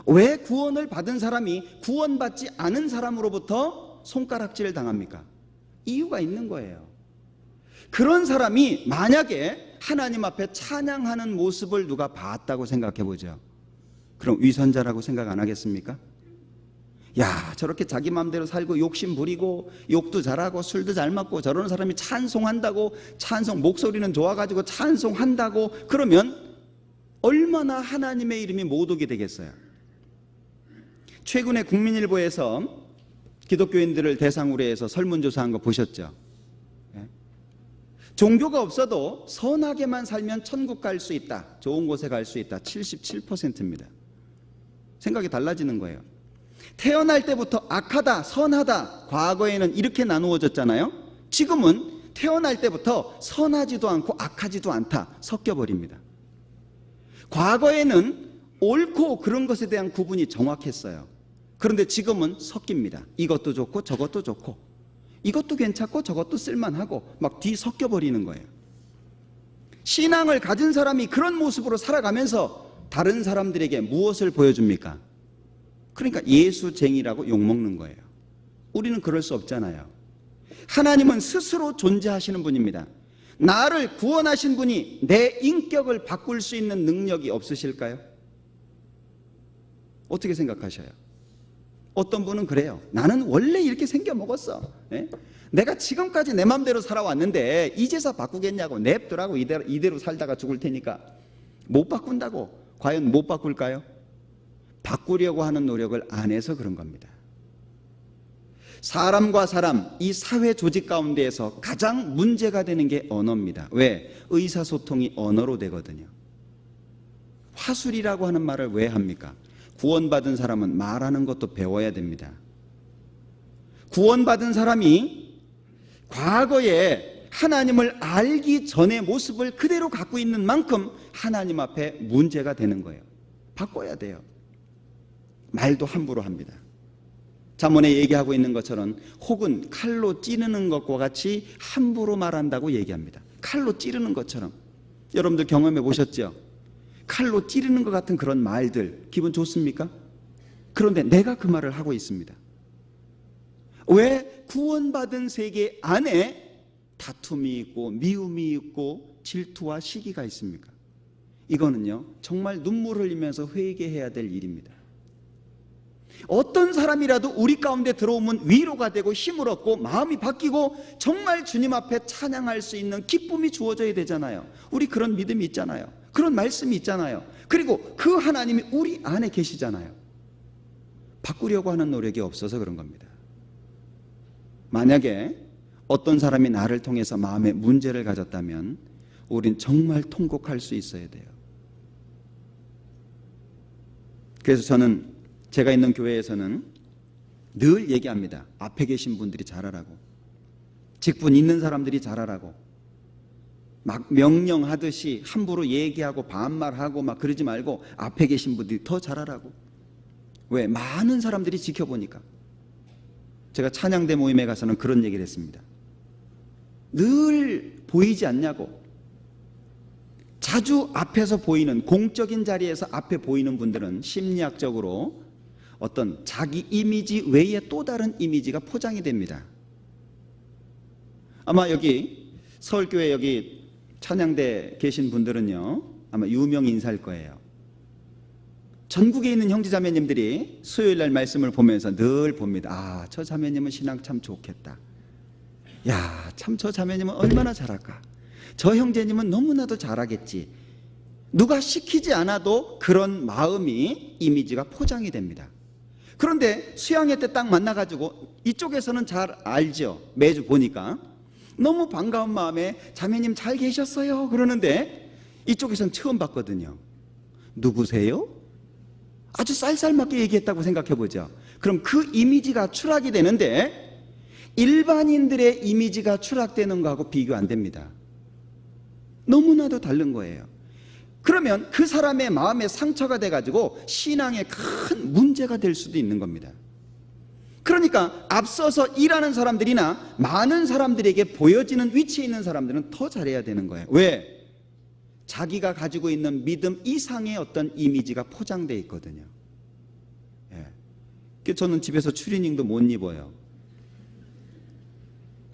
왜 구원을 받은 사람이 구원받지 않은 사람으로부터 손가락질을 당합니까? 이유가 있는 거예요. 그런 사람이 만약에 하나님 앞에 찬양하는 모습을 누가 봤다고 생각해 보죠. 그럼 위선자라고 생각 안 하겠습니까? 야, 저렇게 자기 마음대로 살고 욕심 부리고 욕도 잘하고 술도 잘 먹고 저러는 사람이 찬송한다고, 찬송 목소리는 좋아가지고 찬송한다고 그러면 얼마나 하나님의 이름이 못 오게 되겠어요. 최근에 국민일보에서 기독교인들을 대상으로 해서 설문조사한 거 보셨죠? 종교가 없어도 선하게만 살면 천국 갈 수 있다, 좋은 곳에 갈 수 있다, 77%입니다. 생각이 달라지는 거예요. 태어날 때부터 악하다, 선하다, 과거에는 이렇게 나누어졌잖아요. 지금은 태어날 때부터 선하지도 않고 악하지도 않다, 섞여버립니다. 과거에는 옳고 그런 것에 대한 구분이 정확했어요. 그런데 지금은 섞입니다. 이것도 좋고 저것도 좋고 이것도 괜찮고 저것도 쓸만하고 막 뒤섞여버리는 거예요. 신앙을 가진 사람이 그런 모습으로 살아가면서 다른 사람들에게 무엇을 보여줍니까? 그러니까 예수쟁이라고 욕먹는 거예요. 우리는 그럴 수 없잖아요. 하나님은 스스로 존재하시는 분입니다. 나를 구원하신 분이 내 인격을 바꿀 수 있는 능력이 없으실까요? 어떻게 생각하셔요? 어떤 분은 그래요. 나는 원래 이렇게 생겨 먹었어. 내가 지금까지 내 맘대로 살아왔는데 이제서 바꾸겠냐고, 냅두라고, 이대로 살다가 죽을 테니까. 못 바꾼다고. 과연 못 바꿀까요? 바꾸려고 하는 노력을 안 해서 그런 겁니다. 사람과 사람, 이 사회 조직 가운데에서 가장 문제가 되는 게 언어입니다. 왜? 의사소통이 언어로 되거든요. 화술이라고 하는 말을 왜 합니까? 구원받은 사람은 말하는 것도 배워야 됩니다. 구원받은 사람이 과거에 하나님을 알기 전의 모습을 그대로 갖고 있는 만큼 하나님 앞에 문제가 되는 거예요. 바꿔야 돼요. 말도 함부로 합니다. 잠언에 얘기하고 있는 것처럼 혹은 칼로 찌르는 것과 같이 함부로 말한다고 얘기합니다. 칼로 찌르는 것처럼. 여러분들 경험해 보셨죠? 칼로 찌르는 것 같은 그런 말들 기분 좋습니까? 그런데 내가 그 말을 하고 있습니다. 왜 구원받은 세계 안에 다툼이 있고 미움이 있고 질투와 시기가 있습니까? 이거는요 정말 눈물 흘리면서 회개해야 될 일입니다. 어떤 사람이라도 우리 가운데 들어오면 위로가 되고 힘을 얻고 마음이 바뀌고 정말 주님 앞에 찬양할 수 있는 기쁨이 주어져야 되잖아요. 우리 그런 믿음이 있잖아요. 그런 말씀이 있잖아요. 그리고 그 하나님이 우리 안에 계시잖아요. 바꾸려고 하는 노력이 없어서 그런 겁니다. 만약에 어떤 사람이 나를 통해서 마음에 문제를 가졌다면 우린 정말 통곡할 수 있어야 돼요. 그래서 저는 제가 있는 교회에서는 늘 얘기합니다. 앞에 계신 분들이 잘하라고, 직분 있는 사람들이 잘하라고. 막 명령하듯이 함부로 얘기하고 반말하고 막 그러지 말고 앞에 계신 분들이 더 잘하라고. 왜? 많은 사람들이 지켜보니까. 제가 찬양대 모임에 가서는 그런 얘기를 했습니다. 늘 보이지 않냐고. 자주 앞에서 보이는, 공적인 자리에서 앞에 보이는 분들은 심리학적으로 어떤 자기 이미지 외에 또 다른 이미지가 포장이 됩니다. 아마 여기 서울교회 여기 찬양대 계신 분들은요 아마 유명 인사일 거예요. 전국에 있는 형제자매님들이 수요일날 말씀을 보면서 늘 봅니다. 아, 저 자매님은 신앙 참 좋겠다. 야, 참 저 자매님은 얼마나 잘할까. 저 형제님은 너무나도 잘하겠지. 누가 시키지 않아도 그런 마음이, 이미지가 포장이 됩니다. 그런데 수양회 때 딱 만나가지고 이쪽에서는 잘 알죠. 매주 보니까 너무 반가운 마음에 자매님 잘 계셨어요 그러는데 이쪽에서는 처음 봤거든요. 누구세요? 아주 쌀쌀맞게 얘기했다고 생각해보죠. 그럼 그 이미지가 추락이 되는데 일반인들의 이미지가 추락되는 거하고 비교 안 됩니다. 너무나도 다른 거예요. 그러면 그 사람의 마음에 상처가 돼가지고 신앙에 큰 문제가 될 수도 있는 겁니다. 그러니까 앞서서 일하는 사람들이나 많은 사람들에게 보여지는 위치에 있는 사람들은 더 잘해야 되는 거예요. 왜? 자기가 가지고 있는 믿음 이상의 어떤 이미지가 포장되어 있거든요. 저는 집에서 추리닝도 못 입어요.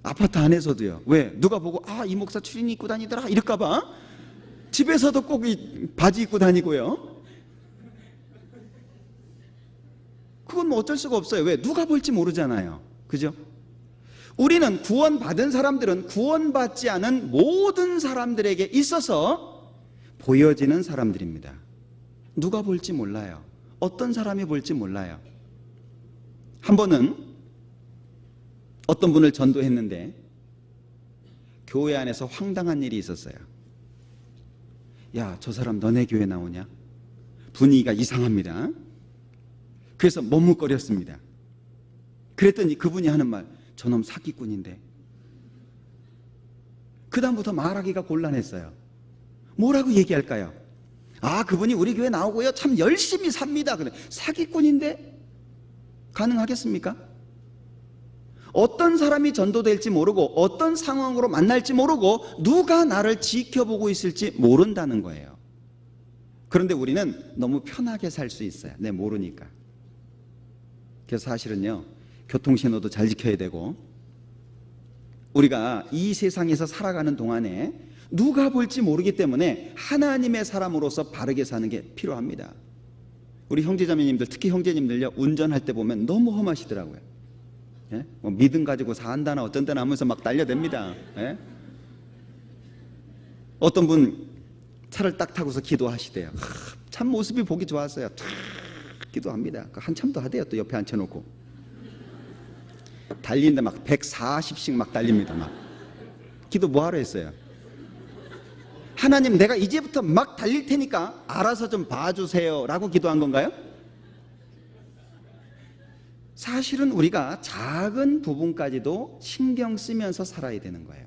아파트 안에서도요. 왜? 누가 보고 이 목사 추리닝 입고 다니더라 이럴까 봐 집에서도 꼭 이 바지 입고 다니고요. 그건 뭐 어쩔 수가 없어요. 왜? 누가 볼지 모르잖아요. 그죠? 우리는 구원받은 사람들은 구원받지 않은 모든 사람들에게 있어서 보여지는 사람들입니다. 누가 볼지 몰라요. 어떤 사람이 볼지 몰라요. 한 번은 어떤 분을 전도했는데 교회 안에서 황당한 일이 있었어요. 야, 저 사람 너네 교회 나오냐? 분위기가 이상합니다. 그래서 머뭇거렸습니다. 그랬더니 그분이 하는 말, 저놈 사기꾼인데. 그 다음부터 말하기가 곤란했어요. 뭐라고 얘기할까요? 그분이 우리 교회 나오고요 참 열심히 삽니다. 그래, 사기꾼인데 가능하겠습니까? 어떤 사람이 전도될지 모르고 어떤 상황으로 만날지 모르고 누가 나를 지켜보고 있을지 모른다는 거예요. 그런데 우리는 너무 편하게 살 수 있어요. 내 모르니까. 그래서 사실은요, 교통신호도 잘 지켜야 되고, 우리가 이 세상에서 살아가는 동안에 누가 볼지 모르기 때문에 하나님의 사람으로서 바르게 사는 게 필요합니다. 우리 형제자매님들, 특히 형제님들요, 운전할 때 보면 너무 험하시더라고요. 예? 뭐 믿음 가지고 산다나 어쩐다나 하면서 막 달려댑니다. 예? 어떤 분 차를 딱 타고서 기도하시대요. 참 모습이 보기 좋았어요. 탁 기도합니다. 한참도 하대요. 또 옆에 앉혀놓고 달리는데 막 140씩 막 달립니다. 막 기도 뭐하러 했어요? 하나님, 내가 이제부터 막 달릴 테니까 알아서 좀 봐주세요 라고 기도한 건가요? 사실은 우리가 작은 부분까지도 신경 쓰면서 살아야 되는 거예요.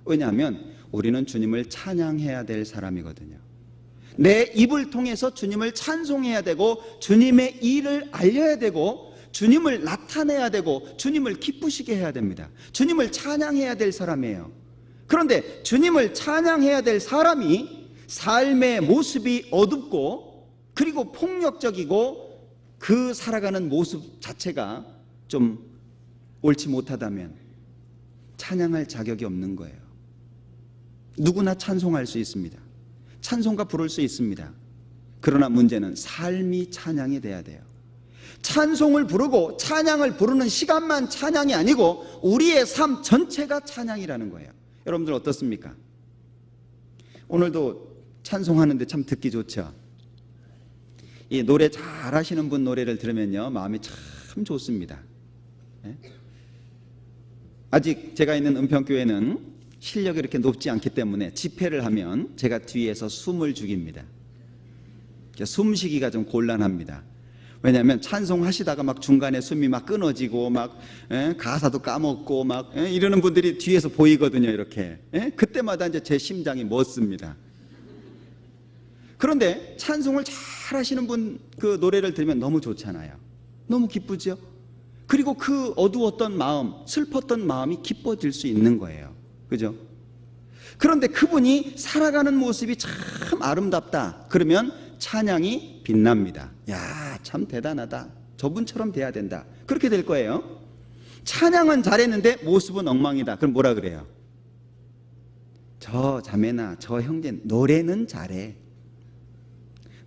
왜냐하면 우리는 주님을 찬양해야 될 사람이거든요. 내 입을 통해서 주님을 찬송해야 되고, 주님의 일을 알려야 되고, 주님을 나타내야 되고, 주님을 기쁘시게 해야 됩니다. 주님을 찬양해야 될 사람이에요. 그런데 주님을 찬양해야 될 사람이 삶의 모습이 어둡고 그리고 폭력적이고 그 살아가는 모습 자체가 좀 옳지 못하다면 찬양할 자격이 없는 거예요. 누구나 찬송할 수 있습니다. 찬송가 부를 수 있습니다. 그러나 문제는 삶이 찬양이 돼야 돼요. 찬송을 부르고 찬양을 부르는 시간만 찬양이 아니고 우리의 삶 전체가 찬양이라는 거예요. 여러분들 어떻습니까? 오늘도 찬송하는데 참 듣기 좋죠. 이 노래 잘하시는 분 노래를 들으면요 마음이 참 좋습니다. 예? 아직 제가 있는 은평교회는 실력이 이렇게 높지 않기 때문에 집회를 하면 제가 뒤에서 숨을 죽입니다. 숨쉬기가 좀 곤란합니다. 왜냐하면 찬송하시다가 막 중간에 숨이 막 끊어지고 막 가사도 까먹고 막 이러는 분들이 뒤에서 보이거든요. 이렇게 그때마다 이제 제 심장이 멎습니다. 그런데 찬송을 잘 하시는 분 그 노래를 들으면 너무 좋잖아요. 너무 기쁘죠. 그리고 그 어두웠던 마음, 슬펐던 마음이 기뻐질 수 있는 거예요. 그죠? 그런데 그분이 살아가는 모습이 참 아름답다. 그러면 찬양이 빛납니다. 야, 참 대단하다. 저분처럼 돼야 된다. 그렇게 될 거예요. 찬양은 잘했는데 모습은 엉망이다. 그럼 뭐라 그래요? 저 자매나 저 형제 노래는 잘해.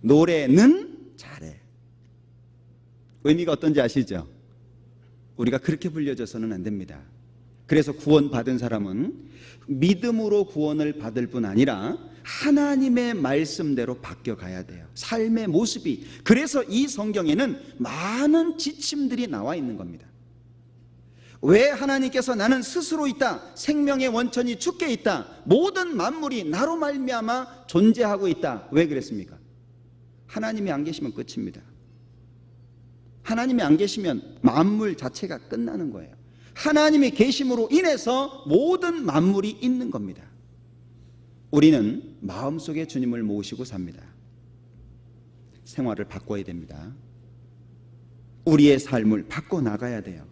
노래는 잘해. 의미가 어떤지 아시죠? 우리가 그렇게 불려져서는 안 됩니다. 그래서 구원받은 사람은 믿음으로 구원을 받을 뿐 아니라 하나님의 말씀대로 바뀌어가야 돼요. 삶의 모습이. 그래서 이 성경에는 많은 지침들이 나와 있는 겁니다. 왜 하나님께서 나는 스스로 있다, 생명의 원천이 주께 있다, 모든 만물이 나로 말미암아 존재하고 있다, 왜 그랬습니까? 하나님이 안 계시면 끝입니다. 하나님이 안 계시면 만물 자체가 끝나는 거예요. 하나님이 계심으로 인해서 모든 만물이 있는 겁니다. 우리는 마음속에 주님을 모시고 삽니다. 생활을 바꿔야 됩니다. 우리의 삶을 바꿔나가야 돼요.